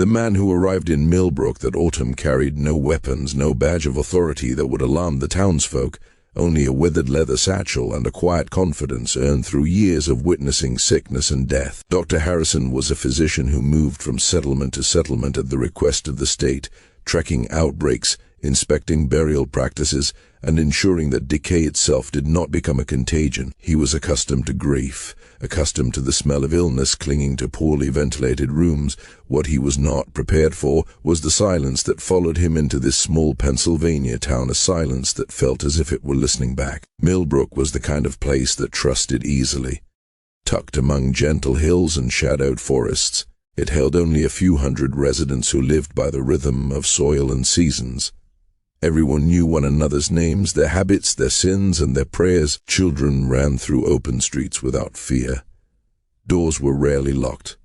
The man who arrived in Millbrook that autumn carried no weapons, no badge of authority that would alarm the townsfolk, only a withered leather satchel and a quiet confidence earned through years of witnessing sickness and death. Dr. Harrison was a physician who moved from settlement to settlement at the request of the state, tracking outbreaks, inspecting burial practices, and ensuring that decay itself did not become a contagion. He was accustomed to grief, accustomed to the smell of illness clinging to poorly ventilated rooms. What he was not prepared for was the silence that followed him into this small Pennsylvania town, a silence that felt as if it were listening back. Millbrook was the kind of place that trusted easily. Tucked among gentle hills and shadowed forests, it held only a few hundred residents who lived by the rhythm of soil and seasons. Everyone knew one another's names, their habits, their sins, and their prayers. Children ran through open streets without fear. Doors were rarely locked.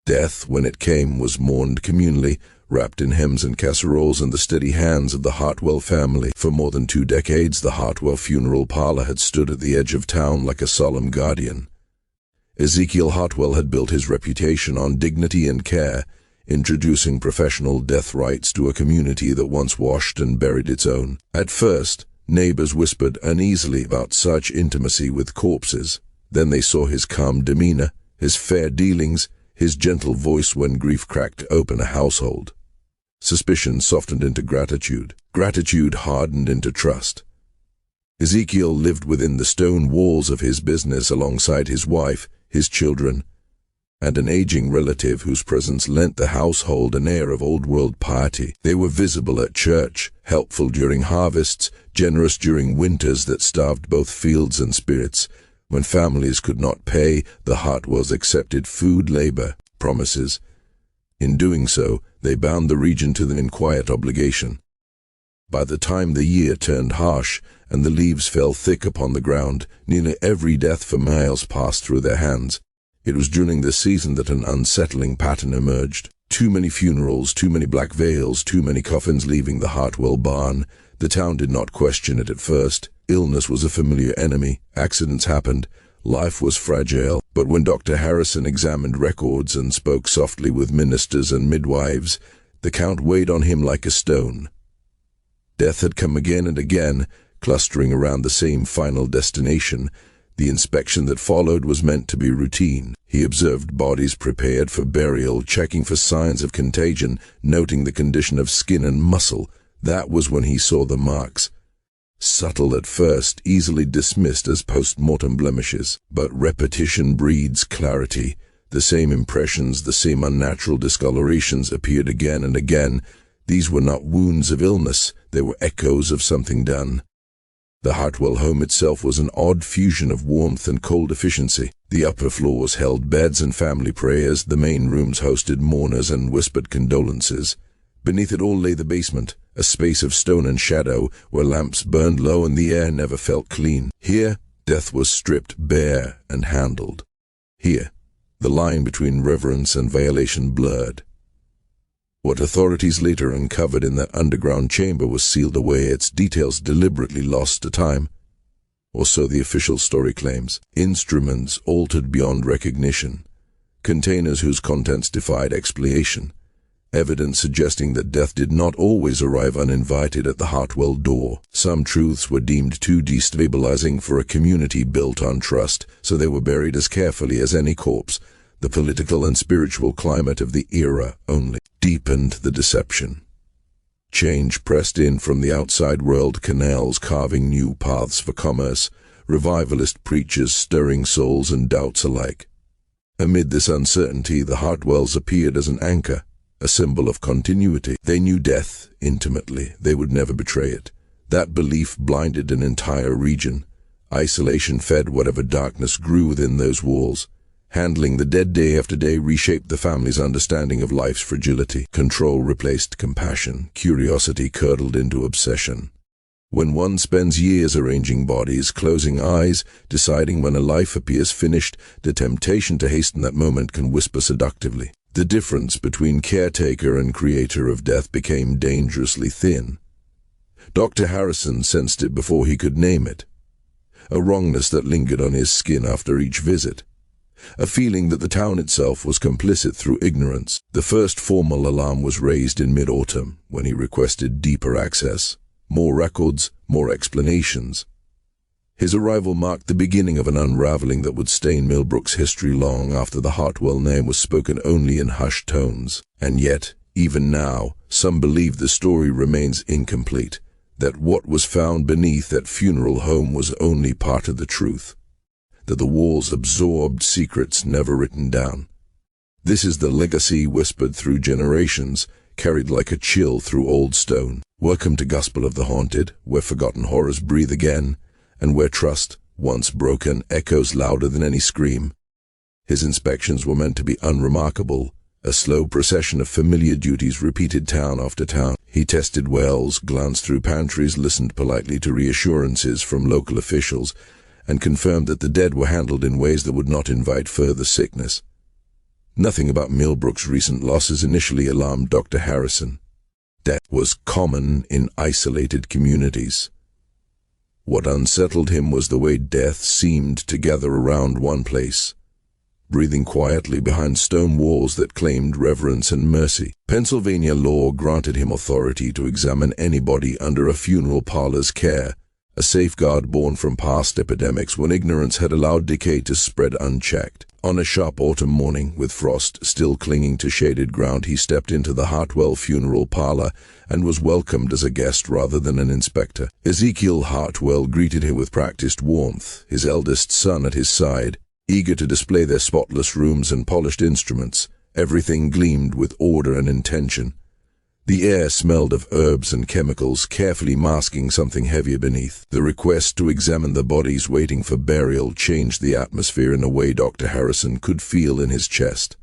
Death, when it came, was mourned communally, wrapped in hymns and casseroles in the steady hands of the Hartwell family. For more than 2 decades, the Hartwell funeral parlor had stood at the edge of town like a solemn guardian. Ezekiel Hartwell had built his reputation on dignity and care, introducing professional death rites to a community that once washed and buried its own. At first, neighbors whispered uneasily about such intimacy with corpses. Then they saw his calm demeanor, his fair dealings, his gentle voice when grief cracked open a household. Suspicion softened into gratitude. Gratitude hardened into trust. Ezekiel lived within the stone walls of his business alongside his wife, his children, and an aging relative whose presence lent the household an air of old-world piety. They were visible at church, helpful during harvests, generous during winters that starved both fields and spirits. When families could not pay, the Hartwells accepted food, labor, promises. In doing so, they bound the region to them in quiet obligation. By the time the year turned harsh and the leaves fell thick upon the ground, nearly every death for miles passed through their hands. It was during this season that an unsettling pattern emerged. Too many funerals, too many black veils, too many coffins leaving the Hartwell barn. The town did not question it at first. Illness was a familiar enemy. Accidents happened. Life was fragile. But when Dr. Harrison examined records and spoke softly with ministers and midwives, the count weighed on him like a stone. Death had come again and again, clustering around the same final destination. The inspection that followed was meant to be routine. He observed bodies prepared for burial, checking for signs of contagion, noting the condition of skin and muscle. That was when he saw the marks. Subtle at first, easily dismissed as post-mortem blemishes. But repetition breeds clarity. The same impressions, the same unnatural discolorations appeared again and again. These were not wounds of illness, they were echoes of something done. The Hartwell home itself was an odd fusion of warmth and cold efficiency. The upper floors held beds and family prayers, the main rooms hosted mourners and whispered condolences. Beneath it all lay the basement, a space of stone and shadow where lamps burned low and the air never felt clean. Here, death was stripped bare and handled. Here, the line between reverence and violation blurred. What authorities later uncovered in that underground chamber was sealed away, its details deliberately lost to time. Or so the official story claims. Instruments altered beyond recognition. Containers whose contents defied explanation. Evidence suggesting that death did not always arrive uninvited at the Hartwell door. Some truths were deemed too destabilizing for a community built on trust, so they were buried as carefully as any corpse. The political and spiritual climate of the era only deepened the deception. Change pressed in from the outside world, canals carving new paths for commerce, revivalist preachers stirring souls and doubts alike. Amid this uncertainty, the Hartwells appeared as an anchor, a symbol of continuity. They knew death intimately. They would never betray it. That belief blinded an entire region. Isolation fed whatever darkness grew within those walls. Handling the dead day after day reshaped the family's understanding of life's fragility. Control replaced compassion. Curiosity curdled into obsession. When one spends years arranging bodies, closing eyes, deciding when a life appears finished, the temptation to hasten that moment can whisper seductively. The difference between caretaker and creator of death became dangerously thin. Dr. Harrison sensed it before he could name it. A wrongness that lingered on his skin after each visit. a feeling that the town itself was complicit through ignorance. The first formal alarm was raised in mid-autumn, when he requested deeper access, more records, more explanations. His arrival marked the beginning of an unraveling that would stain Millbrook's history long after the Hartwell name was spoken only in hushed tones. And yet, even now, some believe the story remains incomplete, that what was found beneath that funeral home was only part of the truth, that the walls absorbed secrets never written down. This is the legacy whispered through generations, carried like a chill through old stone. Welcome to Gospel of the Haunted, where forgotten horrors breathe again, and where trust, once broken, echoes louder than any scream. His inspections were meant to be unremarkable, a slow procession of familiar duties repeated town after town. He tested wells, glanced through pantries, listened politely to reassurances from local officials, and confirmed that the dead were handled in ways that would not invite further sickness. Nothing about Millbrook's recent losses initially alarmed Dr. Harrison. Death was common in isolated communities. What unsettled him was the way death seemed to gather around one place, breathing quietly behind stone walls that claimed reverence and mercy. Pennsylvania law granted him authority to examine anybody under a funeral parlor's care, a safeguard born from past epidemics when ignorance had allowed decay to spread unchecked. On a sharp autumn morning, with frost still clinging to shaded ground, he stepped into the Hartwell funeral parlor and was welcomed as a guest rather than an inspector. Ezekiel Hartwell greeted him with practiced warmth, his eldest son at his side, eager to display their spotless rooms and polished instruments. Everything gleamed with order and intention. The air smelled of herbs and chemicals, carefully masking something heavier beneath. The request to examine the bodies waiting for burial changed the atmosphere in a way Dr. Harrison could feel in his chest.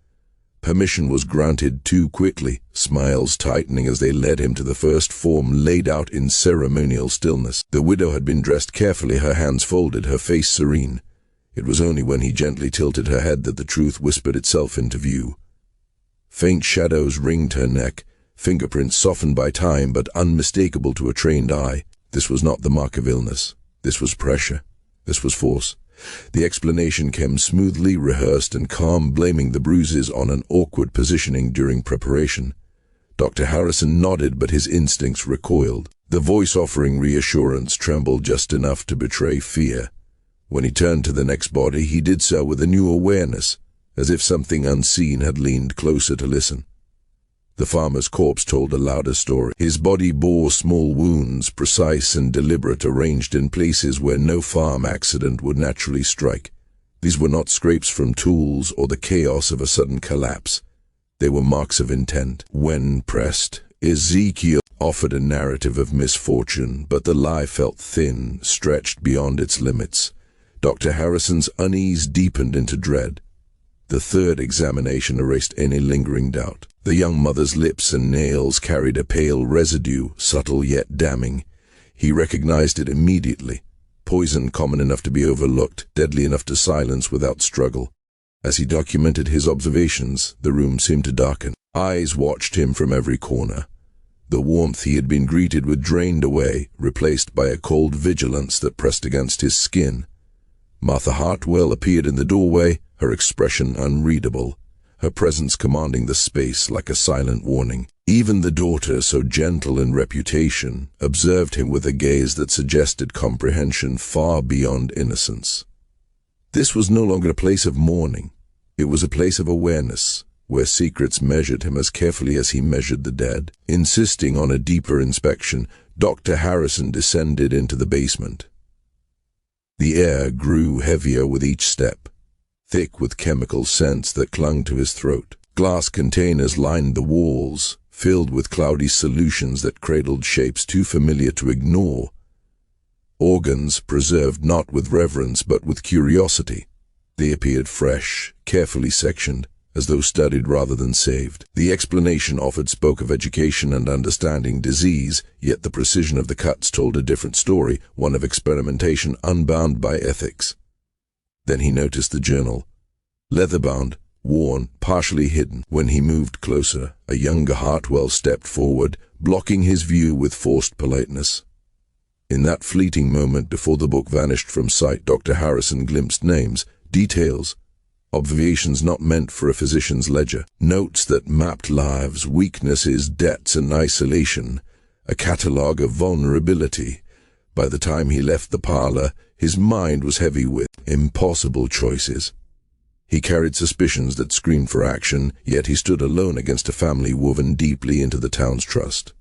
Permission was granted too quickly, smiles tightening as they led him to the first form laid out in ceremonial stillness. The widow had been dressed carefully, her hands folded, her face serene. It was only when he gently tilted her head that the truth whispered itself into view. Faint shadows ringed her neck, fingerprints softened by time but unmistakable to a trained eye. This was not the mark of illness. This was pressure. This was force. The explanation came smoothly rehearsed and calm, blaming the bruises on an awkward positioning during preparation. Dr. Harrison nodded, but his instincts recoiled. The voice offering reassurance trembled just enough to betray fear. When he turned to the next body, he did so with a new awareness, as if something unseen had leaned closer to listen. The farmer's corpse told a louder story. His body bore small wounds, precise and deliberate, arranged in places where no farm accident would naturally strike. These were not scrapes from tools or the chaos of a sudden collapse. They were marks of intent. When pressed, Ezekiel offered a narrative of misfortune, but the lie felt thin, stretched beyond its limits. Dr. Harrison's unease deepened into dread. The third examination erased any lingering doubt. The young mother's lips and nails carried a pale residue, subtle yet damning. He recognized it immediately. Poison common enough to be overlooked, deadly enough to silence without struggle. As he documented his observations, the room seemed to darken. Eyes watched him from every corner. The warmth he had been greeted with drained away, replaced by a cold vigilance that pressed against his skin. Martha Hartwell appeared in the doorway, her expression unreadable, her presence commanding the space like a silent warning. Even the daughter, so gentle in reputation, observed him with a gaze that suggested comprehension far beyond innocence. This was no longer a place of mourning. It was a place of awareness, where secrets measured him as carefully as he measured the dead. Insisting on a deeper inspection, Dr. Harrison descended into the basement. The air grew heavier with each step, thick with chemical scents that clung to his throat. Glass containers lined the walls, filled with cloudy solutions that cradled shapes too familiar to ignore. Organs preserved not with reverence but with curiosity. They appeared fresh, carefully sectioned, as though studied rather than saved. The explanation offered spoke of education and understanding disease, yet the precision of the cuts told a different story, one of experimentation unbound by ethics. Then he noticed the journal. Leather-bound, worn, partially hidden. When he moved closer, a younger Hartwell stepped forward, blocking his view with forced politeness. In that fleeting moment before the book vanished from sight, Dr. Harrison glimpsed names, details, observations not meant for a physician's ledger, notes that mapped lives, weaknesses, debts, and isolation, a catalogue of vulnerability. By the time he left the parlor, his mind was heavy with impossible choices. He carried suspicions that screamed for action, yet he stood alone against a family woven deeply into the town's trust.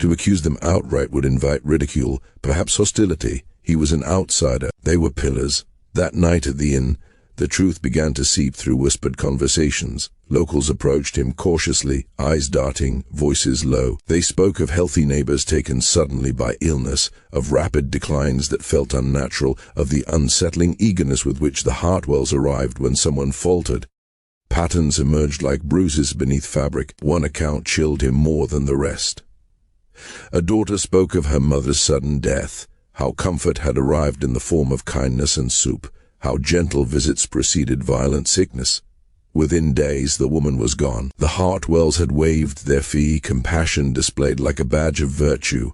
To accuse them outright would invite ridicule, perhaps hostility. He was an outsider. They were pillars. That night at the inn, the truth began to seep through whispered conversations. Locals approached him cautiously, eyes darting, voices low. They spoke of healthy neighbors taken suddenly by illness, of rapid declines that felt unnatural, of the unsettling eagerness with which the Hartwells arrived when someone faltered. Patterns emerged like bruises beneath fabric. One account chilled him more than the rest. A daughter spoke of her mother's sudden death, how comfort had arrived in the form of kindness and soup, how gentle visits preceded violent sickness. Within days, the woman was gone. The Hartwells had waived their fee, compassion displayed like a badge of virtue.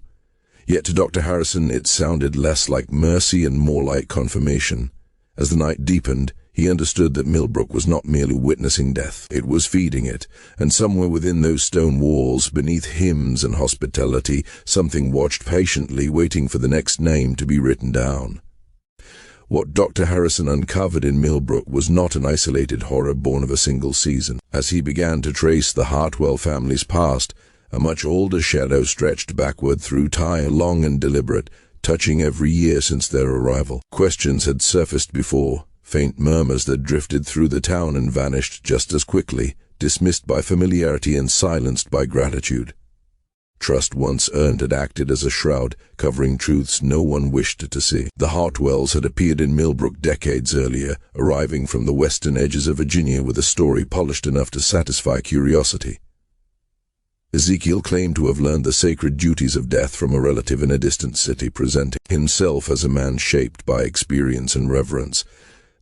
Yet to Dr. Harrison it sounded less like mercy and more like confirmation. As the night deepened, he understood that Millbrook was not merely witnessing death, it was feeding it, and somewhere within those stone walls, beneath hymns and hospitality, something watched patiently, waiting for the next name to be written down. What Dr. Harrison uncovered in Millbrook was not an isolated horror born of a single season. As he began to trace the Hartwell family's past, a much older shadow stretched backward through time, long and deliberate, touching every year since their arrival. Questions had surfaced before, faint murmurs that drifted through the town and vanished just as quickly, dismissed by familiarity and silenced by gratitude. Trust once earned had acted as a shroud, covering truths no one wished to see. The Hartwells had appeared in Millbrook decades earlier, arriving from the western edges of Virginia with a story polished enough to satisfy curiosity. Ezekiel claimed to have learned the sacred duties of death from a relative in a distant city, presenting himself as a man shaped by experience and reverence.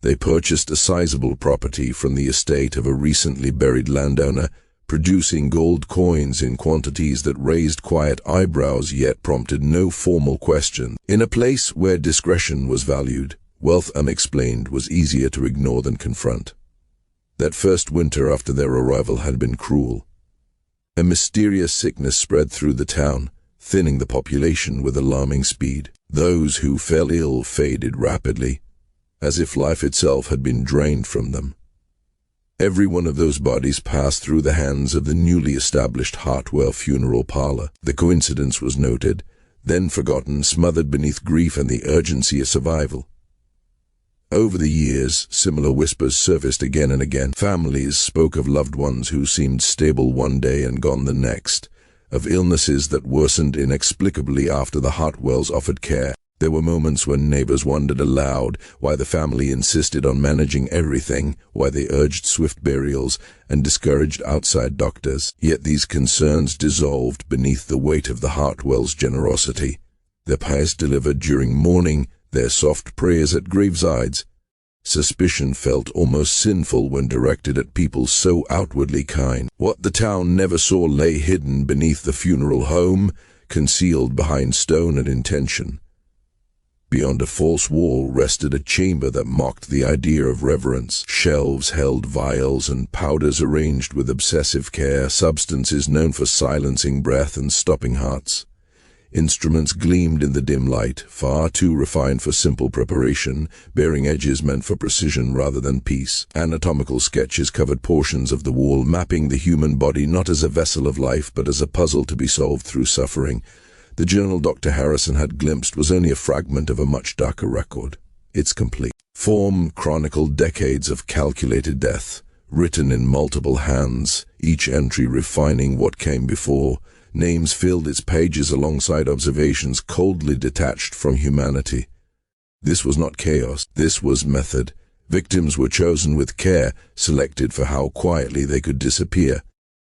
They purchased a sizable property from the estate of a recently buried landowner, producing gold coins in quantities that raised quiet eyebrows yet prompted no formal question. In a place where discretion was valued, wealth unexplained was easier to ignore than confront. That first winter after their arrival had been cruel. A mysterious sickness spread through the town, thinning the population with alarming speed. Those who fell ill faded rapidly, as if life itself had been drained from them. Every one of those bodies passed through the hands of the newly established Hartwell funeral parlor. The coincidence was noted, then forgotten, smothered beneath grief and the urgency of survival. Over the years, similar whispers surfaced again and again. Families spoke of loved ones who seemed stable one day and gone the next, of illnesses that worsened inexplicably after the Hartwells offered care. There were moments when neighbors wondered aloud why the family insisted on managing everything, why they urged swift burials and discouraged outside doctors. Yet these concerns dissolved beneath the weight of the Hartwells' generosity. Their pious delivered during mourning, their soft prayers at gravesides. Suspicion felt almost sinful when directed at people so outwardly kind. What the town never saw lay hidden beneath the funeral home, concealed behind stone and intention. Beyond a false wall rested a chamber that mocked the idea of reverence. Shelves held vials and powders arranged with obsessive care, substances known for silencing breath and stopping hearts. Instruments gleamed in the dim light, far too refined for simple preparation, bearing edges meant for precision rather than peace. Anatomical sketches covered portions of the wall, mapping the human body not as a vessel of life but as a puzzle to be solved through suffering. The journal Dr. Harrison had glimpsed was only a fragment of a much darker record. Its complete form chronicled decades of calculated death, written in multiple hands, each entry refining what came before. Names filled its pages alongside observations coldly detached from humanity. This was not chaos, this was method. Victims were chosen with care, selected for how quietly they could disappear.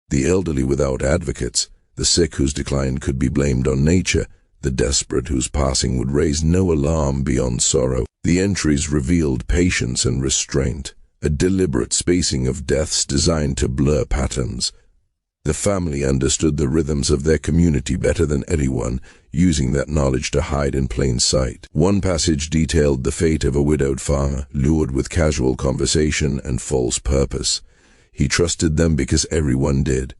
The elderly without advocates, the sick whose decline could be blamed on nature, the desperate whose passing would raise no alarm beyond sorrow. The entries revealed patience and restraint, a deliberate spacing of deaths designed to blur patterns. The family understood the rhythms of their community better than anyone, using that knowledge to hide in plain sight. One passage detailed the fate of a widowed farmer, lured with casual conversation and false purpose. He trusted them because everyone did.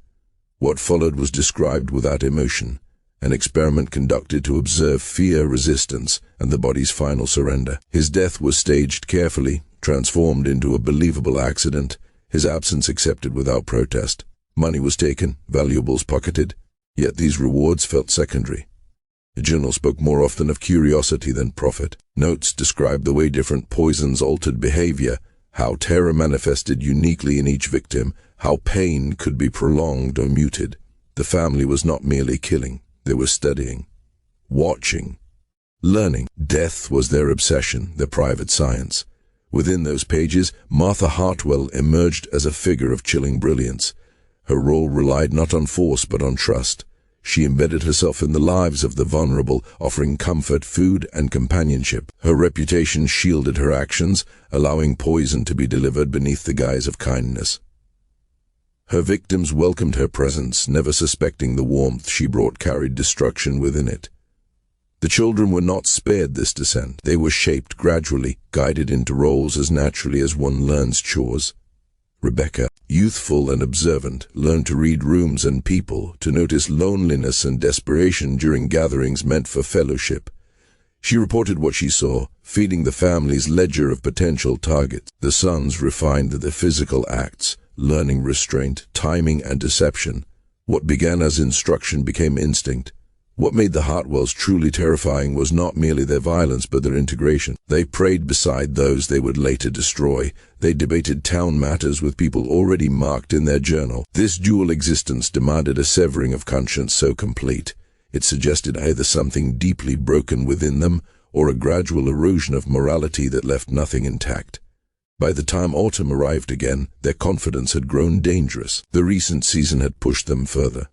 What followed was described without emotion, an experiment conducted to observe fear, resistance, and the body's final surrender. His death was staged carefully, transformed into a believable accident, his absence accepted without protest. Money was taken, valuables pocketed, yet these rewards felt secondary. The journal spoke more often of curiosity than profit. Notes described the way different poisons altered behavior, how terror manifested uniquely in each victim, how pain could be prolonged or muted. The family was not merely killing, they were studying, watching, learning. Death was their obsession, their private science. Within those pages, Martha Hartwell emerged as a figure of chilling brilliance. Her role relied not on force but on trust. She embedded herself in the lives of the vulnerable, offering comfort, food, and companionship. Her reputation shielded her actions, allowing poison to be delivered beneath the guise of kindness. Her victims welcomed her presence, never suspecting the warmth she brought carried destruction within it. The children were not spared this descent. They were shaped gradually, guided into roles as naturally as one learns chores. Rebecca, youthful and observant, learned to read rooms and people, to notice loneliness and desperation during gatherings meant for fellowship. She reported what she saw, feeding the family's ledger of potential targets. The sons refined their physical acts, learning restraint, timing, and deception. What began as instruction became instinct. What made the Hartwells truly terrifying was not merely their violence but their integration. They prayed beside those they would later destroy. They debated town matters with people already marked in their journal. This dual existence demanded a severing of conscience so complete. It suggested either something deeply broken within them or a gradual erosion of morality that left nothing intact. By the time autumn arrived again, their confidence had grown dangerous. The recent season had pushed them further.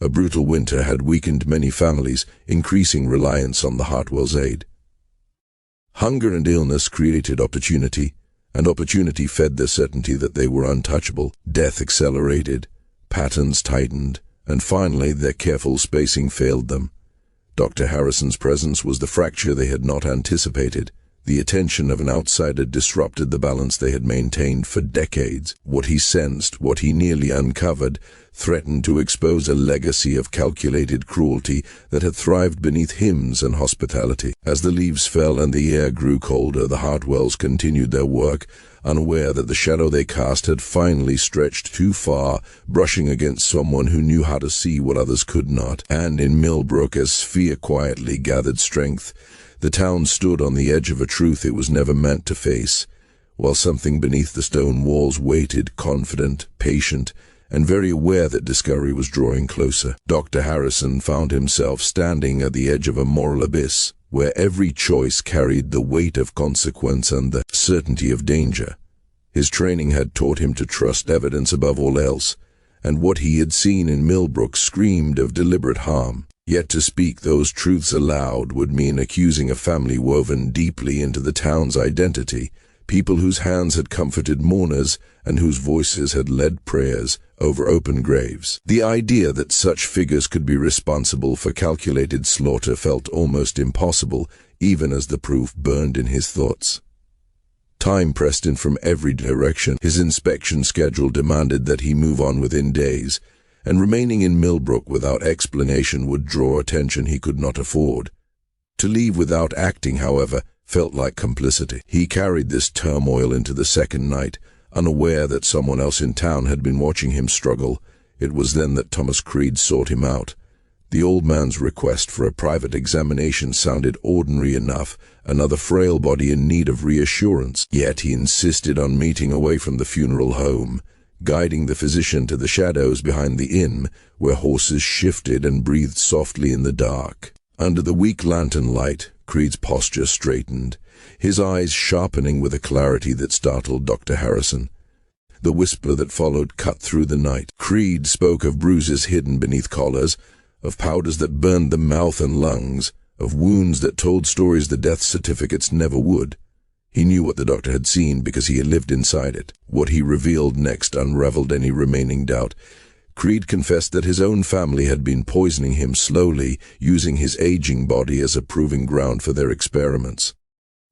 A brutal winter had weakened many families, increasing reliance on the Hartwells' aid. Hunger and illness created opportunity, and opportunity fed their certainty that they were untouchable. Death accelerated, patterns tightened, and finally their careful spacing failed them. Dr. Harrison's presence was the fracture they had not anticipated. The attention of an outsider disrupted the balance they had maintained for decades. What he sensed, what he nearly uncovered, threatened to expose a legacy of calculated cruelty that had thrived beneath hymns and hospitality. As the leaves fell and the air grew colder, the Hartwells continued their work, unaware that the shadow they cast had finally stretched too far, brushing against someone who knew how to see what others could not. And in Millbrook, as fear quietly gathered strength, the town stood on the edge of a truth it was never meant to face, while something beneath the stone walls waited, confident, patient, and very aware that discovery was drawing closer. Dr. Harrison found himself standing at the edge of a moral abyss, where every choice carried the weight of consequence and the certainty of danger. His training had taught him to trust evidence above all else, and what he had seen in Millbrook screamed of deliberate harm. Yet to speak those truths aloud would mean accusing a family woven deeply into the town's identity, people whose hands had comforted mourners and whose voices had led prayers over open graves. The idea that such figures could be responsible for calculated slaughter felt almost impossible, even as the proof burned in his thoughts. Time pressed in from every direction. His inspection schedule demanded that he move on within days, and remaining in Millbrook without explanation would draw attention he could not afford. To leave without acting, however, felt like complicity. He carried this turmoil into the second night, unaware that someone else in town had been watching him struggle. It was then that Thomas Creed sought him out. The old man's request for a private examination sounded ordinary enough, another frail body in need of reassurance. Yet he insisted on meeting away from the funeral home, guiding the physician to the shadows behind the inn, where horses shifted and breathed softly in the dark. Under the weak lantern light, Creed's posture straightened, his eyes sharpening with a clarity that startled Dr. Harrison. The whisper that followed cut through the night. Creed spoke of bruises hidden beneath collars, of powders that burned the mouth and lungs, of wounds that told stories the death certificates never would. He knew what the doctor had seen because he had lived inside it. What he revealed next unraveled any remaining doubt. Creed confessed that his own family had been poisoning him slowly, using his aging body as a proving ground for their experiments.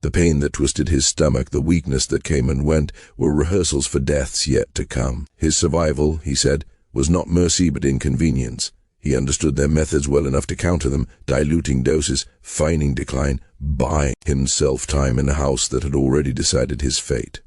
The pain that twisted his stomach, the weakness that came and went, were rehearsals for deaths yet to come. His survival, he said, was not mercy but inconvenience. He understood their methods well enough to counter them, diluting doses, feigning decline, buying himself time in a house that had already decided his fate.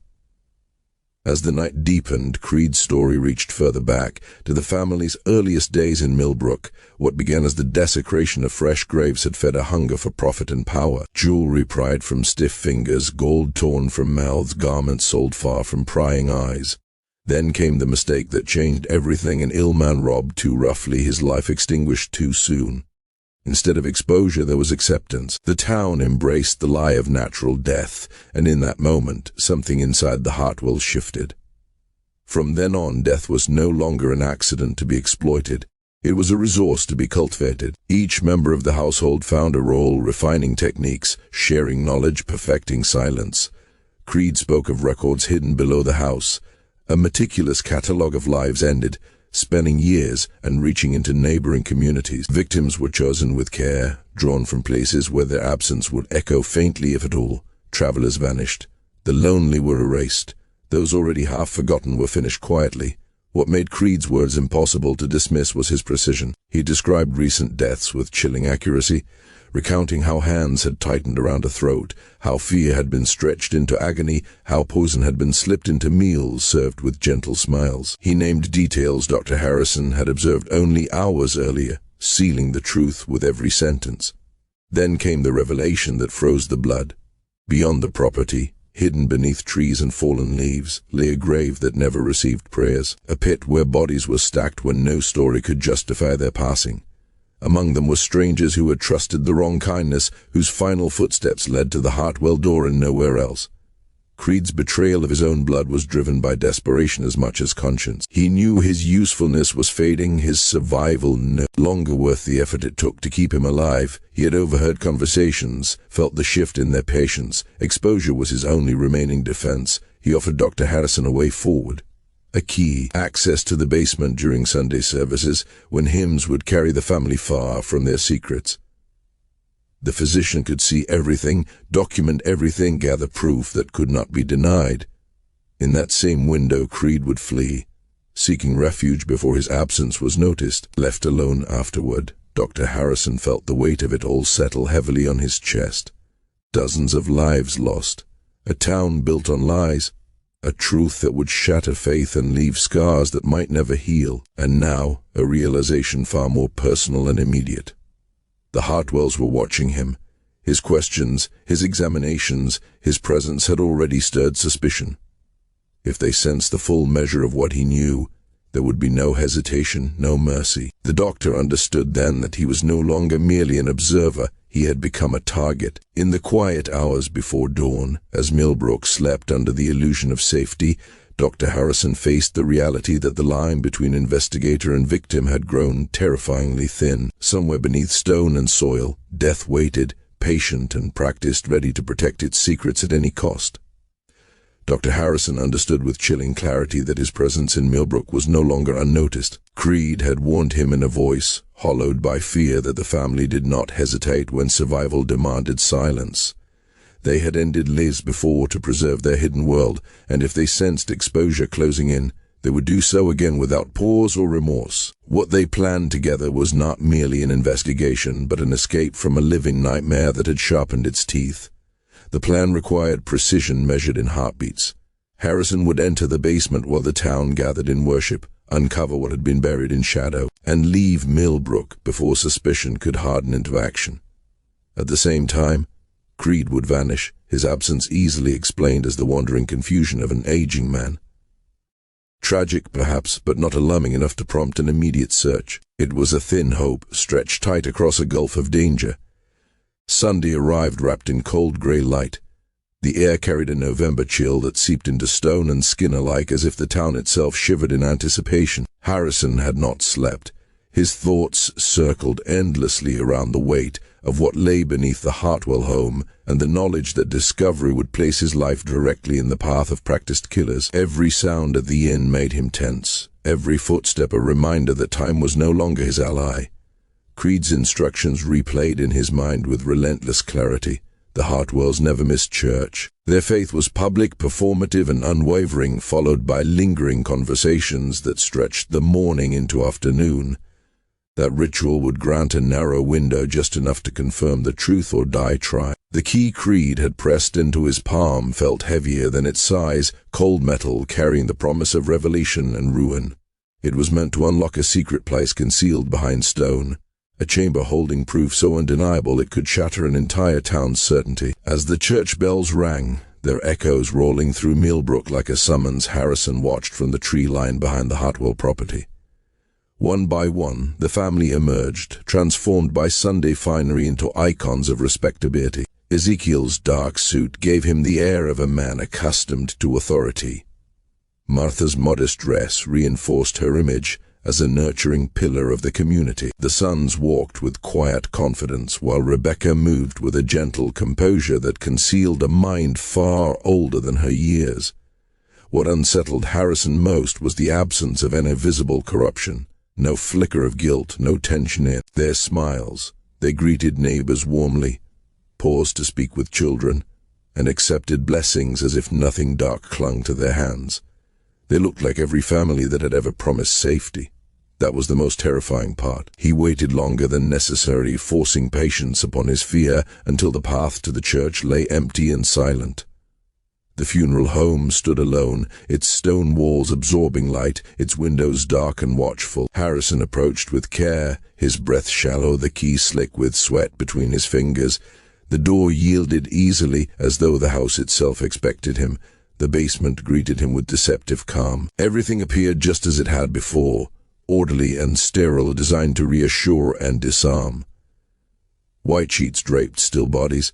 As the night deepened, Creed's story reached further back, to the family's earliest days in Millbrook. What began as the desecration of fresh graves had fed a hunger for profit and power. Jewelry pried from stiff fingers, gold torn from mouths, garments sold far from prying eyes. Then came the mistake that changed everything. An ill man robbed too roughly, his life extinguished too soon. Instead of exposure, there was acceptance. The town embraced the lie of natural death, and in that moment, something inside the Hartwell shifted. From then on, death was no longer an accident to be exploited. It was a resource to be cultivated. Each member of the household found a role, refining techniques, sharing knowledge, perfecting silence. Creed spoke of records hidden below the house. A meticulous catalogue of lives ended, spanning years and reaching into neighboring communities. Victims were chosen with care, drawn from places where their absence would echo faintly if at all. Travelers vanished. The lonely were erased. Those already half forgotten were finished quietly. What made Creed's words impossible to dismiss was his precision. He described recent deaths with chilling accuracy, recounting how hands had tightened around a throat, how fear had been stretched into agony, how poison had been slipped into meals served with gentle smiles. He named details Dr. Harrison had observed only hours earlier, sealing the truth with every sentence. Then came the revelation that froze the blood. Beyond the property, hidden beneath trees and fallen leaves, lay a grave that never received prayers, a pit where bodies were stacked when no story could justify their passing. Among them were strangers who had trusted the wrong kindness, whose final footsteps led to the Hartwell door and nowhere else. Creed's betrayal of his own blood was driven by desperation as much as conscience. He knew his usefulness was fading, his survival no longer worth the effort it took to keep him alive. He had overheard conversations, felt the shift in their patience. Exposure was his only remaining defense. He offered Dr. Harrison a way forward. A key, access to the basement during Sunday services, when hymns would carry the family far from their secrets. The physician could see everything, document everything, gather proof that could not be denied. In that same window, Creed would flee, seeking refuge before his absence was noticed. Left alone afterward, Dr. Harrison felt the weight of it all settle heavily on his chest. Dozens of lives lost, a town built on lies, a truth that would shatter faith and leave scars that might never heal, and now a realization far more personal and immediate. The Hartwells were watching him. His questions, his examinations, his presence had already stirred suspicion. If they sensed the full measure of what he knew, there would be no hesitation, no mercy. The doctor understood then that he was no longer merely an observer. He had become a target. In the quiet hours before dawn, as Millbrook slept under the illusion of safety, Dr. Harrison faced the reality that the line between investigator and victim had grown terrifyingly thin. Somewhere beneath stone and soil, death waited, patient and practiced, ready to protect its secrets at any cost. Dr. Harrison understood with chilling clarity that his presence in Millbrook was no longer unnoticed. Creed had warned him in a voice, hollowed by fear, that the family did not hesitate when survival demanded silence. They had ended lives before to preserve their hidden world, and if they sensed exposure closing in, they would do so again without pause or remorse. What they planned together was not merely an investigation, but an escape from a living nightmare that had sharpened its teeth. The plan required precision measured in heartbeats. Harrison would enter the basement while the town gathered in worship, uncover what had been buried in shadow, and leave Millbrook before suspicion could harden into action. At the same time, Creed would vanish, his absence easily explained as the wandering confusion of an aging man. Tragic, perhaps, but not alarming enough to prompt an immediate search. It was a thin hope, stretched tight across a gulf of danger. Sunday arrived wrapped in cold grey light. The air carried a November chill that seeped into stone and skin alike, as if the town itself shivered in anticipation. Harrison had not slept. His thoughts circled endlessly around the weight of what lay beneath the Hartwell home and the knowledge that discovery would place his life directly in the path of practiced killers. Every sound at the inn made him tense. every footstep a reminder that time was no longer his ally. Creed's instructions replayed in his mind with relentless clarity. The Hartwells never missed church. Their faith was public, performative, and unwavering, followed by lingering conversations that stretched the morning into afternoon. That ritual would grant a narrow window, just enough to confirm the truth or die trying. The key Creed had pressed into his palm felt heavier than its size, cold metal carrying the promise of revelation and ruin. It was meant to unlock a secret place concealed behind stone, a chamber holding proof so undeniable it could shatter an entire town's certainty. As the church bells rang, their echoes rolling through Millbrook like a summons, Harrison watched from the tree line behind the Hartwell property. One by one, the family emerged, transformed by Sunday finery into icons of respectability. Ezekiel's dark suit gave him the air of a man accustomed to authority. Martha's modest dress reinforced her image as a nurturing pillar of the community. The sons walked with quiet confidence, while Rebecca moved with a gentle composure that concealed a mind far older than her years. What unsettled Harrison most was the absence of any visible corruption. No flicker of guilt, no tension in their smiles. They greeted neighbors warmly, paused to speak with children, and accepted blessings as if nothing dark clung to their hands. They looked like every family that had ever promised safety. That was the most terrifying part. He waited longer than necessary, forcing patience upon his fear until the path to the church lay empty and silent. The funeral home stood alone, its stone walls absorbing light, its windows dark and watchful. Harrison approached with care, his breath shallow, the key slick with sweat between his fingers. The door yielded easily, as though the house itself expected him. The basement greeted him with deceptive calm. Everything appeared just as it had before, orderly and sterile, designed to reassure and disarm. White sheets draped still bodies.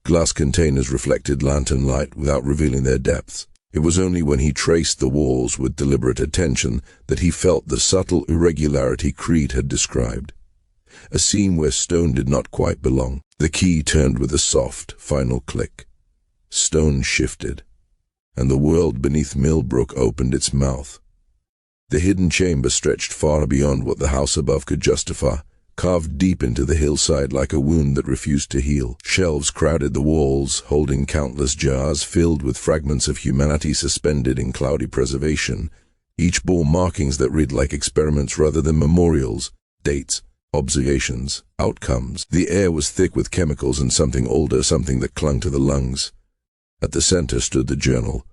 Glass containers reflected lantern light without revealing their depths. It was only when he traced the walls with deliberate attention that he felt the subtle irregularity Creed had described. A seam where stone did not quite belong. The key turned with a soft, final click. Stone shifted, and the world beneath Millbrook opened its mouth. The hidden chamber stretched far beyond what the house above could justify, carved deep into the hillside like a wound that refused to heal. Shelves crowded the walls, holding countless jars filled with fragments of humanity suspended in cloudy preservation. Each bore markings that read like experiments rather than memorials, dates, observations, outcomes. The air was thick with chemicals and something older, something that clung to the lungs. At the center stood the journal.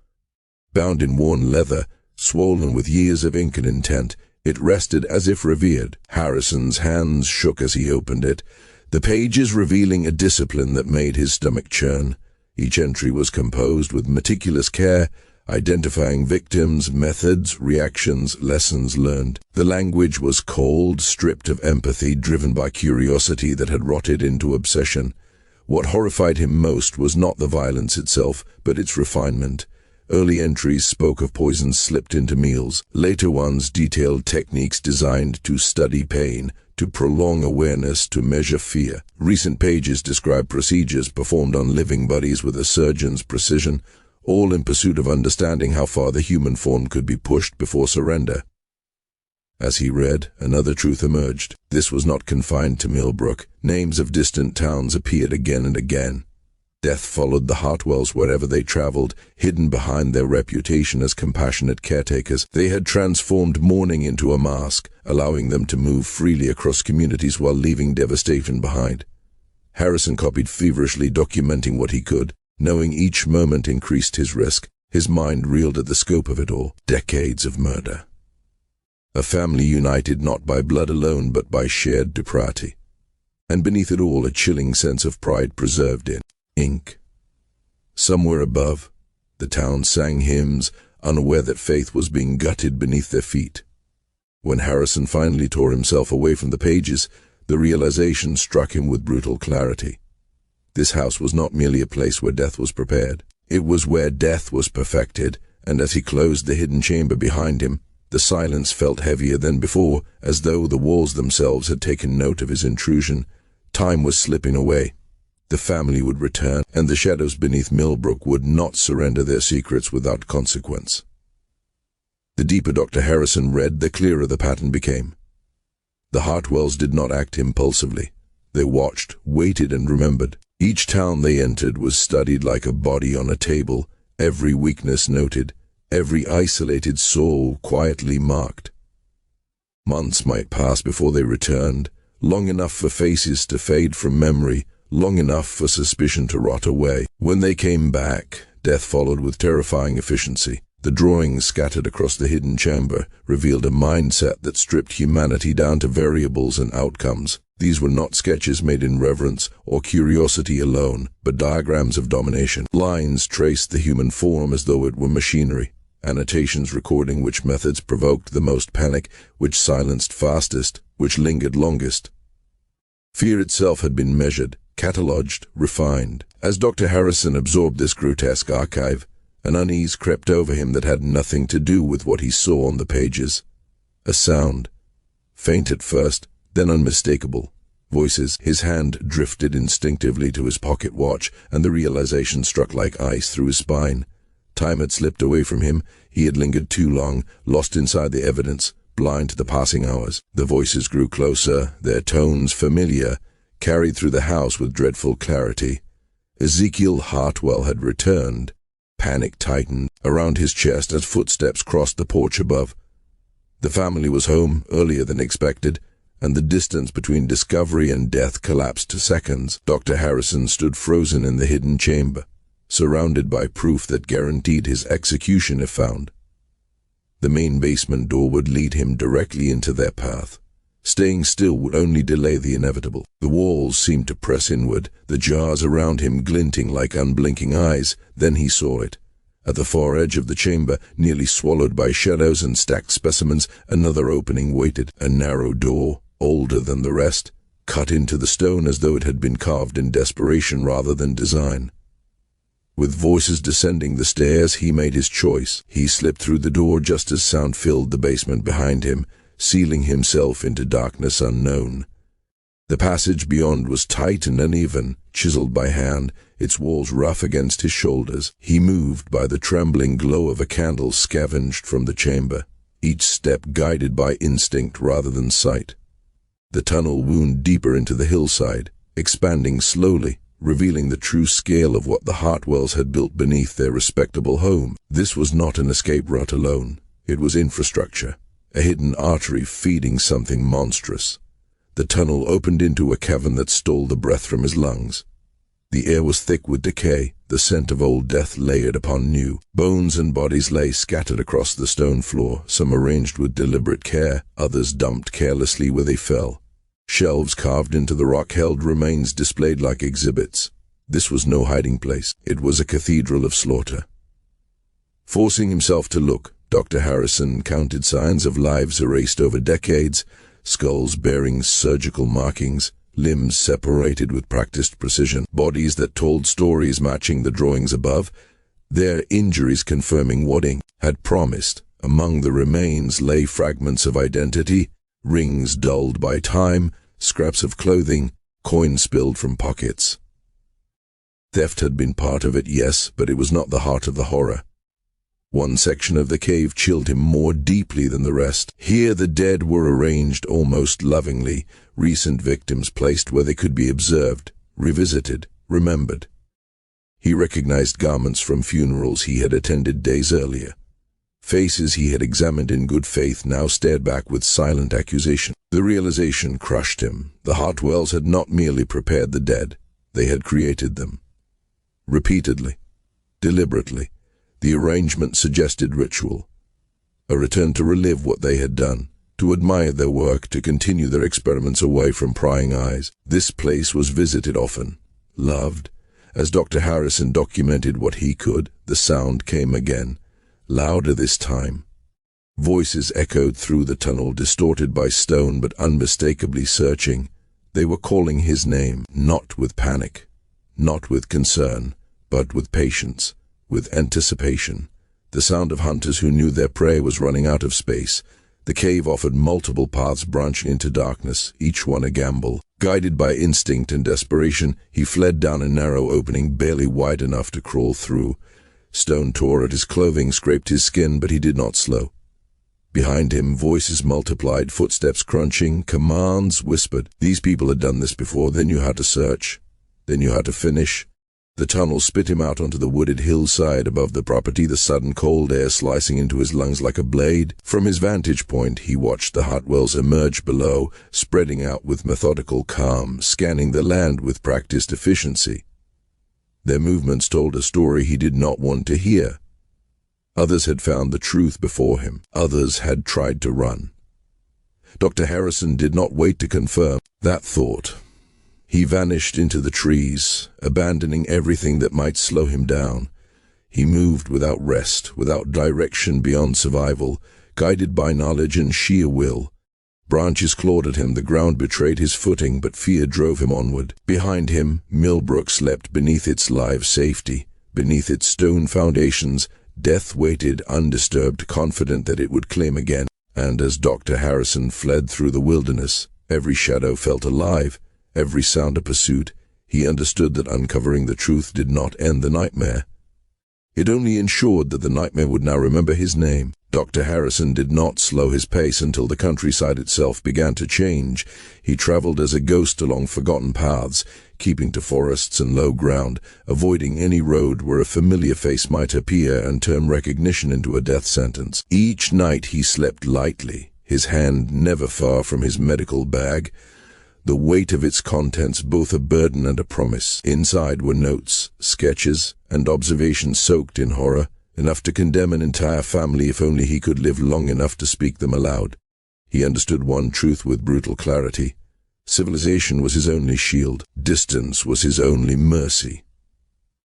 Bound in worn leather, swollen with years of ink and intent, it rested as if revered. Harrison's hands shook as he opened it, the pages revealing a discipline that made his stomach churn. Each entry was composed with meticulous care, identifying victims, methods, reactions, lessons learned. The language was cold, stripped of empathy, driven by curiosity that had rotted into obsession. What horrified him most was not the violence itself, but its refinement. Early entries spoke of poisons slipped into meals. Later ones detailed techniques designed to study pain, to prolong awareness, to measure fear. Recent pages described procedures performed on living bodies with a surgeon's precision, all in pursuit of understanding how far the human form could be pushed before surrender. As he read, another truth emerged. This was not confined to Millbrook. Names of distant towns appeared again and again. Death followed the Hartwells wherever they traveled, hidden behind their reputation as compassionate caretakers. They had transformed mourning into a mask, allowing them to move freely across communities while leaving devastation behind. Harrison copied feverishly, documenting what he could. Knowing each moment increased his risk, his mind reeled at the scope of it all. Decades of murder. A family united not by blood alone but by shared depravity. And beneath it all a chilling sense of pride preserved in ink. Somewhere above, the town sang hymns, unaware that faith was being gutted beneath their feet. When Harrison finally tore himself away from the pages, the realization struck him with brutal clarity. This house was not merely a place where death was prepared. It was where death was perfected, and as he closed the hidden chamber behind him, the silence felt heavier than before, as though the walls themselves had taken note of his intrusion. Time was slipping away. The family would return, and the shadows beneath Millbrook would not surrender their secrets without consequence. The deeper Dr. Harrison read, the clearer the pattern became. The Hartwells did not act impulsively. They watched, waited, and remembered. Each town they entered was studied like a body on a table, every weakness noted, every isolated soul quietly marked. Months might pass before they returned, long enough for faces to fade from memory, long enough for suspicion to rot away. When they came back, death followed with terrifying efficiency. The drawings scattered across the hidden chamber revealed a mindset that stripped humanity down to variables and outcomes. These were not sketches made in reverence or curiosity alone, but diagrams of domination. Lines traced the human form as though it were machinery. Annotations recording which methods provoked the most panic, which silenced fastest, which lingered longest. Fear itself had been measured, catalogued, refined. As Dr. Harrison absorbed this grotesque archive, an unease crept over him that had nothing to do with what he saw on the pages. A sound, faint at first, then unmistakable. Voices. His hand drifted instinctively to his pocket watch, and the realization struck like ice through his spine. Time had slipped away from him. He had lingered too long, lost inside the evidence, blind to the passing hours. The voices grew closer, their tones familiar, carried through the house with dreadful clarity. Ezekiel Hartwell had returned. Panic tightened around his chest as footsteps crossed the porch above. The family was home earlier than expected, and the distance between discovery and death collapsed to seconds. Dr. Harrison stood frozen in the hidden chamber, surrounded by proof that guaranteed his execution if found. The main basement door would lead him directly into their path. Staying still would only delay the inevitable. The walls seemed to press inward, the jars around him glinting like unblinking eyes. Then he saw it. At the far edge of the chamber, nearly swallowed by shadows and stacked specimens, another opening waited. A narrow door, older than the rest, cut into the stone as though it had been carved in desperation rather than design. With voices descending the stairs, he made his choice. He slipped through the door just as sound filled the basement behind him, sealing himself into darkness unknown. The passage beyond was tight and uneven, chiseled by hand, its walls rough against his shoulders. He moved by the trembling glow of a candle scavenged from the chamber, each step guided by instinct rather than sight. The tunnel wound deeper into the hillside, expanding slowly, revealing the true scale of what the Hartwells had built beneath their respectable home. This was not an escape route alone. It was infrastructure, a hidden artery feeding something monstrous. The tunnel opened into a cavern that stole the breath from his lungs. The air was thick with decay, the scent of old death layered upon new. Bones and bodies lay scattered across the stone floor, some arranged with deliberate care, others dumped carelessly where they fell. Shelves carved into the rock held remains displayed like exhibits. This was no hiding place. It was a cathedral of slaughter. Forcing himself to look, Dr. Harrison counted signs of lives erased over decades, skulls bearing surgical markings, limbs separated with practiced precision, bodies that told stories matching the drawings above, their injuries confirming what ink had promised. Among the remains lay fragments of identity, rings dulled by time, scraps of clothing, coins spilled from pockets. Theft had been part of it, yes, but it was not the heart of the horror. One section of the cave chilled him more deeply than the rest. Here the dead were arranged almost lovingly, recent victims placed where they could be observed, revisited, remembered. He recognized garments from funerals he had attended days earlier. Faces he had examined in good faith now stared back with silent accusation. The realization crushed him. The Hartwells had not merely prepared the dead, they had created them. Repeatedly, deliberately, the arrangement suggested ritual. A return to relive what they had done, to admire their work, to continue their experiments away from prying eyes. This place was visited often, loved. As Dr. Harrison documented what he could, the sound came again. Louder this time. Voices echoed through the tunnel, distorted by stone but unmistakably searching. They were calling his name, not with panic, not with concern, but with patience, with anticipation. The sound of hunters who knew their prey was running out of space. The cave offered multiple paths branching into darkness, each one a gamble. Guided by instinct and desperation, he fled down a narrow opening barely wide enough to crawl through. Stone tore at his clothing, scraped his skin, but he did not slow. Behind him, voices multiplied, footsteps crunching, commands whispered. These people had done this before. They knew how to search. They knew how to finish. The tunnel spit him out onto the wooded hillside above the property, the sudden cold air slicing into his lungs like a blade. From his vantage point, he watched the Hartwells emerge below, spreading out with methodical calm, scanning the land with practiced efficiency. Their movements told a story he did not want to hear. Others had found the truth before him. Others had tried to run. Dr. Harrison did not wait to confirm that thought. He vanished into the trees, abandoning everything that might slow him down. He moved without rest, without direction beyond survival, guided by knowledge and sheer will. Branches clawed at him, the ground betrayed his footing, but fear drove him onward. Behind him, Millbrook slept beneath its live safety. Beneath its stone foundations, death waited undisturbed, confident that it would claim again. And as Dr. Harrison fled through the wilderness, every shadow felt alive. Every sound a pursuit, he understood that uncovering the truth did not end the nightmare. It only ensured that the nightmare would now remember his name. Dr. Harrison did not slow his pace until the countryside itself began to change. He traveled as a ghost along forgotten paths, keeping to forests and low ground, avoiding any road where a familiar face might appear and turn recognition into a death sentence. Each night he slept lightly, his hand never far from his medical bag, the weight of its contents both a burden and a promise. Inside were notes, sketches, and observations soaked in horror, enough to condemn an entire family if only he could live long enough to speak them aloud. He understood one truth with brutal clarity. Civilization was his only shield. Distance was his only mercy.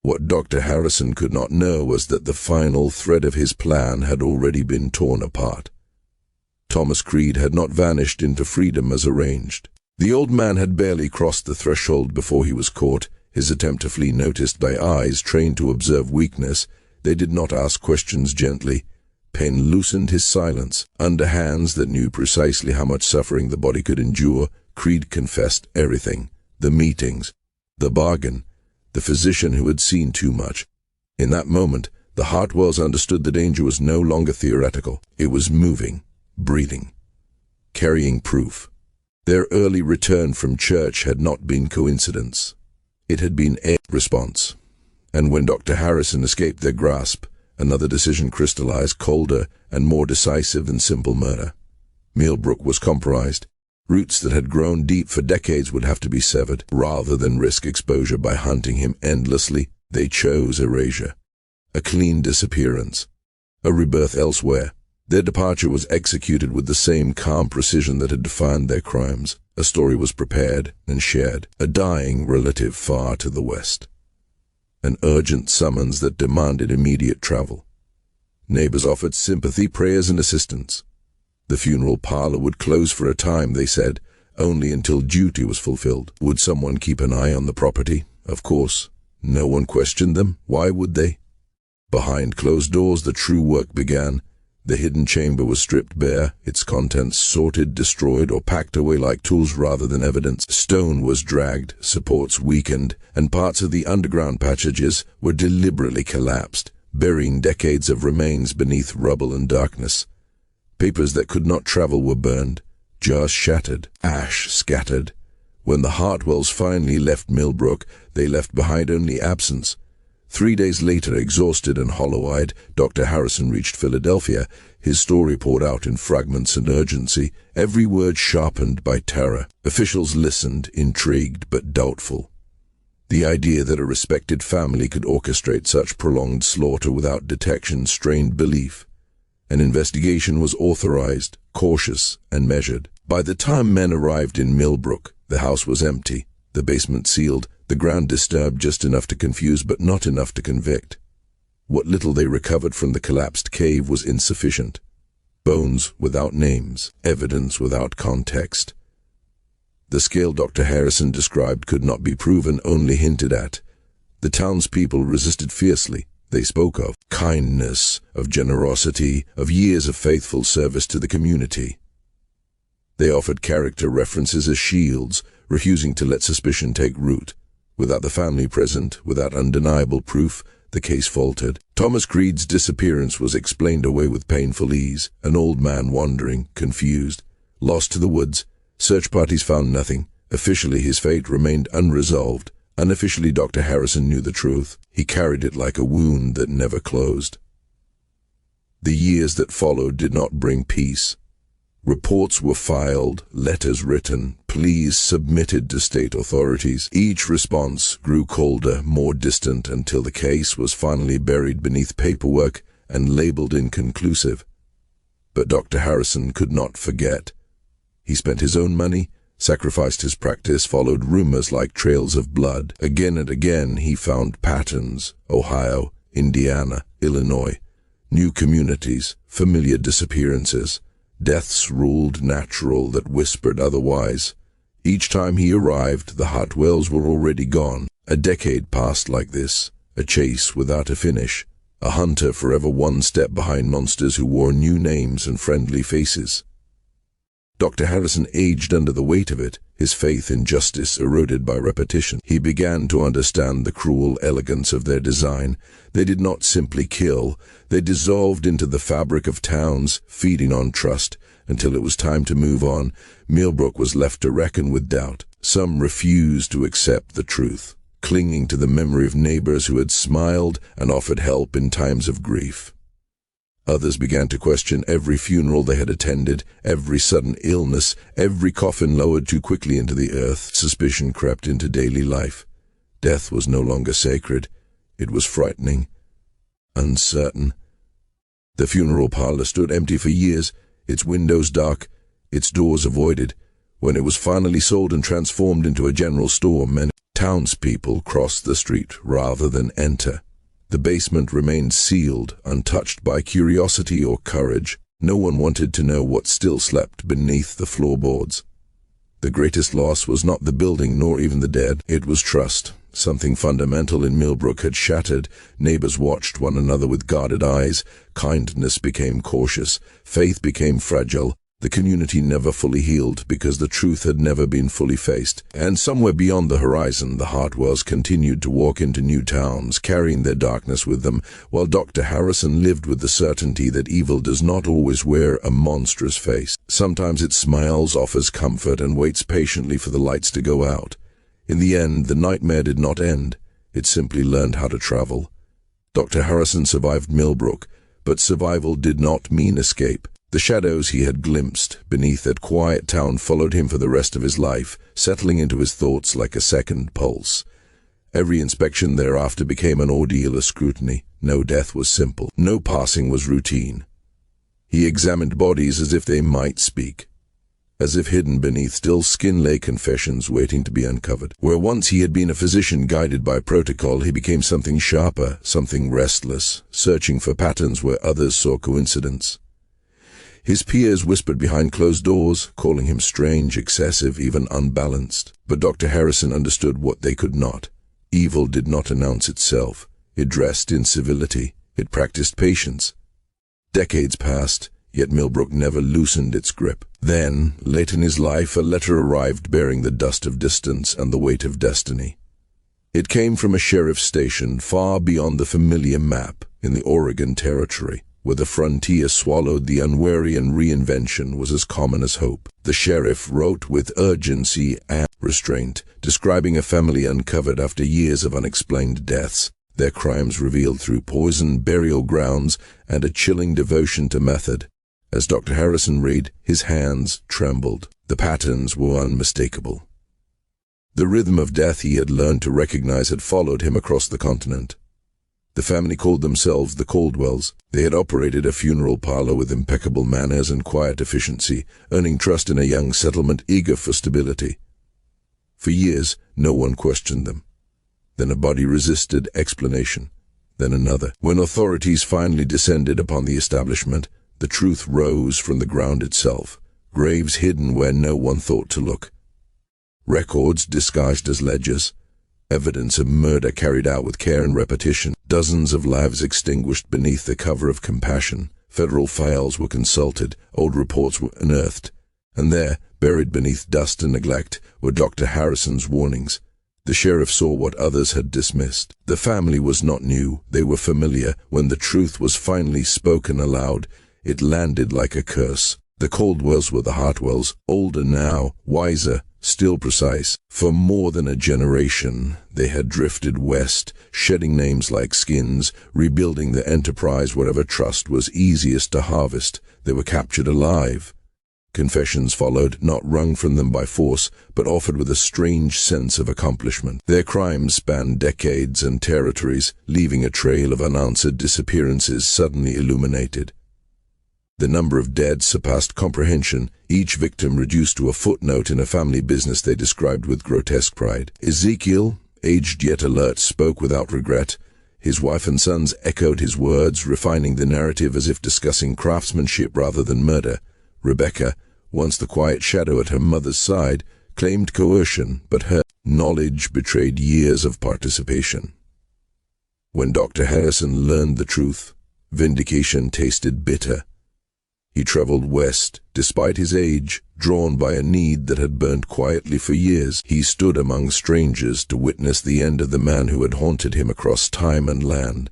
What Dr. Harrison could not know was that the final thread of his plan had already been torn apart. Thomas Creed had not vanished into freedom as arranged. The old man had barely crossed the threshold before he was caught, his attempt to flee noticed by eyes trained to observe weakness. They did not ask questions gently. Pain loosened his silence. Under hands that knew precisely how much suffering the body could endure, Creed confessed everything. The meetings, the bargain, the physician who had seen too much. In that moment, the Hartwells understood the danger was no longer theoretical. It was moving, breathing, carrying proof. Their early return from church had not been coincidence. It had been a response. And when Dr. Harrison escaped their grasp, another decision crystallized, colder and more decisive than simple murder. Millbrook was compromised. Roots that had grown deep for decades would have to be severed. Rather than risk exposure by hunting him endlessly, they chose erasure. A clean disappearance. A rebirth elsewhere. Their departure was executed with the same calm precision that had defined their crimes. A story was prepared and shared, a dying relative far to the west. An urgent summons that demanded immediate travel. Neighbors offered sympathy, prayers, and assistance. The funeral parlor would close for a time, they said, only until duty was fulfilled. Would someone keep an eye on the property? Of course. No one questioned them. Why would they? Behind closed doors, the true work began. The hidden chamber was stripped bare, its contents sorted, destroyed, or packed away like tools rather than evidence. Stone was dragged, supports weakened, and parts of the underground passages were deliberately collapsed, burying decades of remains beneath rubble and darkness. Papers that could not travel were burned, jars shattered, ash scattered. When the Hartwells finally left Millbrook, they left behind only absence. 3 days later, exhausted and hollow-eyed, Dr. Harrison reached Philadelphia. His story poured out in fragments and urgency, every word sharpened by terror. Officials listened, intrigued but doubtful. The idea that a respected family could orchestrate such prolonged slaughter without detection strained belief. An investigation was authorized, cautious, and measured. By the time men arrived in Millbrook, the house was empty, the basement sealed, the ground disturbed just enough to confuse but not enough to convict. What little they recovered from the collapsed cave was insufficient. Bones without names, evidence without context. The scale Dr. Harrison described could not be proven, only hinted at. The townspeople resisted fiercely. They spoke of kindness, of generosity, of years of faithful service to the community. They offered character references as shields, refusing to let suspicion take root. Without the family present, without undeniable proof, the case faltered. Thomas Creed's disappearance was explained away with painful ease. An old man wandering, confused, lost to the woods. Search parties found nothing. Officially, his fate remained unresolved. Unofficially, Dr. Harrison knew the truth. He carried it like a wound that never closed. The years that followed did not bring peace. Reports were filed, letters written, pleas submitted to state authorities. Each response grew colder, more distant, until the case was finally buried beneath paperwork and labeled inconclusive. But Dr. Harrison could not forget. He spent his own money, sacrificed his practice, followed rumors like trails of blood. Again and again he found patterns: Ohio, Indiana, Illinois, new communities, familiar disappearances. Deaths ruled natural that whispered otherwise. Each time he arrived, the Hartwells were already gone. A decade passed like this, a chase without a finish, a hunter forever one step behind monsters who wore new names and friendly faces. Dr. Harrison aged under the weight of it, his faith in justice eroded by repetition. He began to understand the cruel elegance of their design. They did not simply kill, they dissolved into the fabric of towns, feeding on trust. Until it was time to move on, Millbrook was left to reckon with doubt. Some refused to accept the truth, clinging to the memory of neighbors who had smiled and offered help in times of grief. Others began to question every funeral they had attended, every sudden illness, every coffin lowered too quickly into the earth. Suspicion crept into daily life. Death was no longer sacred. It was frightening, uncertain. The funeral parlor stood empty for years, its windows dark, its doors avoided. When it was finally sold and transformed into a general store, many townspeople crossed the street rather than enter. The basement remained sealed, untouched by curiosity or courage. No one wanted to know what still slept beneath the floorboards. The greatest loss was not the building nor even the dead. It was trust. Something fundamental in Millbrook had shattered. Neighbors watched one another with guarded eyes. Kindness became cautious. Faith became fragile. The community never fully healed because the truth had never been fully faced. And somewhere beyond the horizon, the Hartwells continued to walk into new towns, carrying their darkness with them, while Dr. Harrison lived with the certainty that evil does not always wear a monstrous face. Sometimes it smiles, offers comfort, and waits patiently for the lights to go out. In the end, the nightmare did not end. It simply learned how to travel. Dr. Harrison survived Millbrook, but survival did not mean escape. The shadows he had glimpsed beneath that quiet town followed him for the rest of his life, settling into his thoughts like a second pulse. Every inspection thereafter became an ordeal of scrutiny. No death was simple. No passing was routine. He examined bodies as if they might speak. As if hidden beneath still skin lay confessions waiting to be uncovered. Where once he had been a physician guided by protocol, he became something sharper, something restless, searching for patterns where others saw coincidence. His peers whispered behind closed doors, calling him strange, excessive, even unbalanced. But Dr. Harrison understood what they could not. Evil did not announce itself. It dressed in civility. It practiced patience. Decades passed, yet Millbrook never loosened its grip. Then, late in his life, a letter arrived bearing the dust of distance and the weight of destiny. It came from a sheriff's station far beyond the familiar map in the Oregon Territory, where the frontier swallowed the unwary and reinvention was as common as hope. The sheriff wrote with urgency and restraint, describing a family uncovered after years of unexplained deaths, their crimes revealed through poisoned burial grounds and a chilling devotion to method. As Dr. Harrison read, his hands trembled. The patterns were unmistakable. The rhythm of death he had learned to recognize had followed him across the continent. The family called themselves the Caldwells. They had operated a funeral parlor with impeccable manners and quiet efficiency, earning trust in a young settlement eager for stability. For years, no one questioned them. Then a body resisted explanation, then another. When authorities finally descended upon the establishment, the truth rose from the ground itself, graves hidden where no one thought to look. Records disguised as ledgers, evidence of murder carried out with care and repetition, dozens of lives extinguished beneath the cover of compassion. Federal files were consulted, old reports were unearthed, and there, buried beneath dust and neglect, were Dr. Harrison's warnings. The sheriff saw what others had dismissed. The family was not new, they were familiar. When the truth was finally spoken aloud, it landed like a curse. The Caldwells were the Hartwells, older now, wiser, still precise. For more than a generation, they had drifted west, shedding names like skins, rebuilding their enterprise wherever trust was easiest to harvest. They were captured alive. Confessions followed, not wrung from them by force, but offered with a strange sense of accomplishment. Their crimes spanned decades and territories, leaving a trail of unanswered disappearances suddenly illuminated. The number of dead surpassed comprehension, each victim reduced to a footnote in a family business they described with grotesque pride. Ezekiel, aged yet alert, spoke without regret. His wife and sons echoed his words, refining the narrative as if discussing craftsmanship rather than murder. Rebecca, once the quiet shadow at her mother's side, claimed coercion, but her knowledge betrayed years of participation. When Dr. Harrison learned the truth, vindication tasted bitter. He traveled west, despite his age, drawn by a need that had burned quietly for years. He stood among strangers to witness the end of the man who had haunted him across time and land.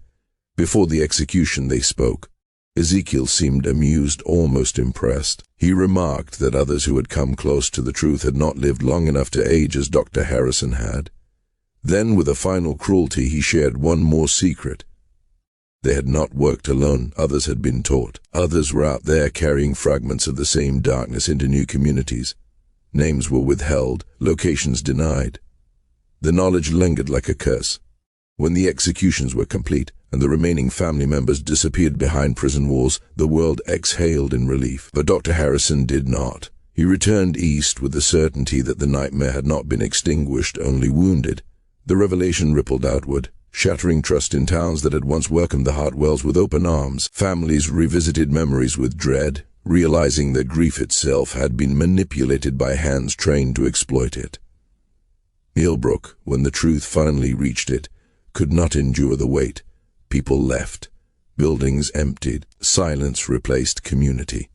Before the execution they spoke. Ezekiel seemed amused, almost impressed. He remarked that others who had come close to the truth had not lived long enough to age as Dr. Harrison had. Then, with a final cruelty, he shared one more secret. They had not worked alone, others had been taught. Others were out there carrying fragments of the same darkness into new communities. Names were withheld, locations denied. The knowledge lingered like a curse. When the executions were complete, and the remaining family members disappeared behind prison walls, the world exhaled in relief. But Dr. Harrison did not. He returned east with the certainty that the nightmare had not been extinguished, only wounded. The revelation rippled outward, shattering trust in towns that had once welcomed the Hartwells with open arms. Families revisited memories with dread, realizing that grief itself had been manipulated by hands trained to exploit it. Millbrook, when the truth finally reached it, could not endure the weight. People left. Buildings emptied. Silence replaced community.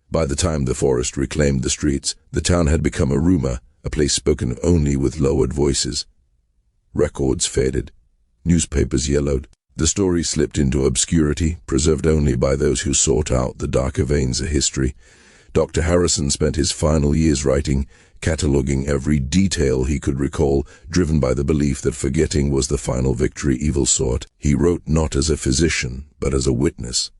By the time the forest reclaimed the streets, the town had become a rumor, a place spoken only with lowered voices. Records faded. Newspapers yellowed. The story slipped into obscurity, preserved only by those who sought out the darker veins of history. Dr. Harrison spent his final years writing, cataloging every detail he could recall, driven by the belief that forgetting was the final victory evil sought. He wrote not as a physician, but as a witness.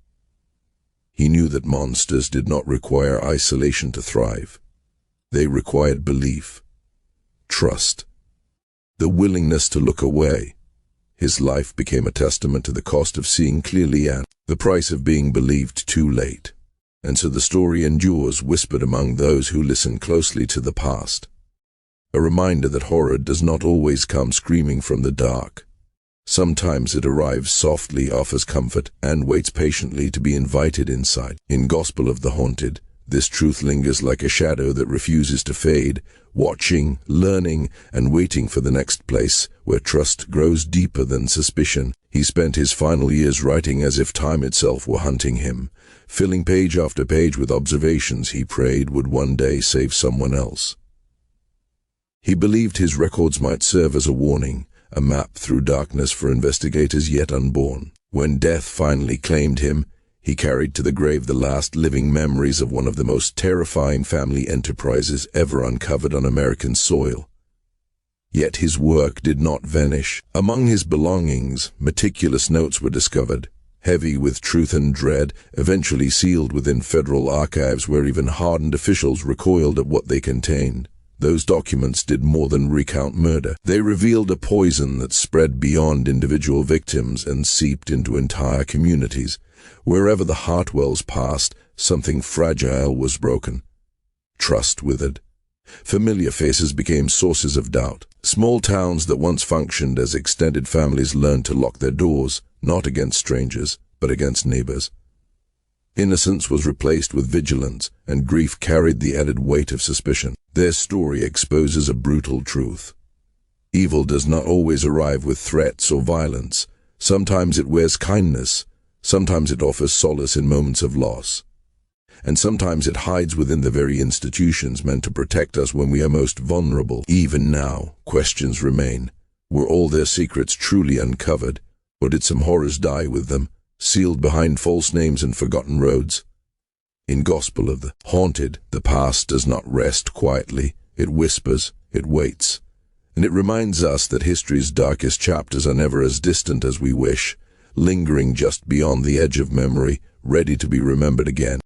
He knew that monsters did not require isolation to thrive. They required belief, trust, the willingness to look away. His life became a testament to the cost of seeing clearly and the price of being believed too late. And so the story endures, whispered among those who listen closely to the past. A reminder that horror does not always come screaming from the dark. Sometimes it arrives softly, offers comfort, and waits patiently to be invited inside. In Gospel of the Haunted, this truth lingers like a shadow that refuses to fade, watching, learning, and waiting for the next place where trust grows deeper than suspicion. He spent his final years writing as if time itself were hunting him, filling page after page with observations he prayed would one day save someone else. He believed his records might serve as a warning, a map through darkness for investigators yet unborn. When death finally claimed him, he carried to the grave the last living memories of one of the most terrifying family enterprises ever uncovered on American soil. Yet his work did not vanish. Among his belongings, meticulous notes were discovered, heavy with truth and dread, eventually sealed within federal archives where even hardened officials recoiled at what they contained. Those documents did more than recount murder. They revealed a poison that spread beyond individual victims and seeped into entire communities. Wherever the Hartwells passed, something fragile was broken. Trust withered. Familiar faces became sources of doubt. Small towns that once functioned as extended families learned to lock their doors, not against strangers, but against neighbors. Innocence was replaced with vigilance, and grief carried the added weight of suspicion. Their story exposes a brutal truth. Evil does not always arrive with threats or violence. Sometimes it wears kindness. Sometimes it offers solace in moments of loss. and sometimes it hides within the very institutions meant to protect us when we are most vulnerable. Even now, questions remain. Were all their secrets truly uncovered, or did some horrors die with them, sealed behind false names and forgotten roads? In Gospel of the Haunted, the past does not rest quietly. It whispers, it waits, and it reminds us that history's darkest chapters are never as distant as we wish, lingering just beyond the edge of memory, ready to be remembered again.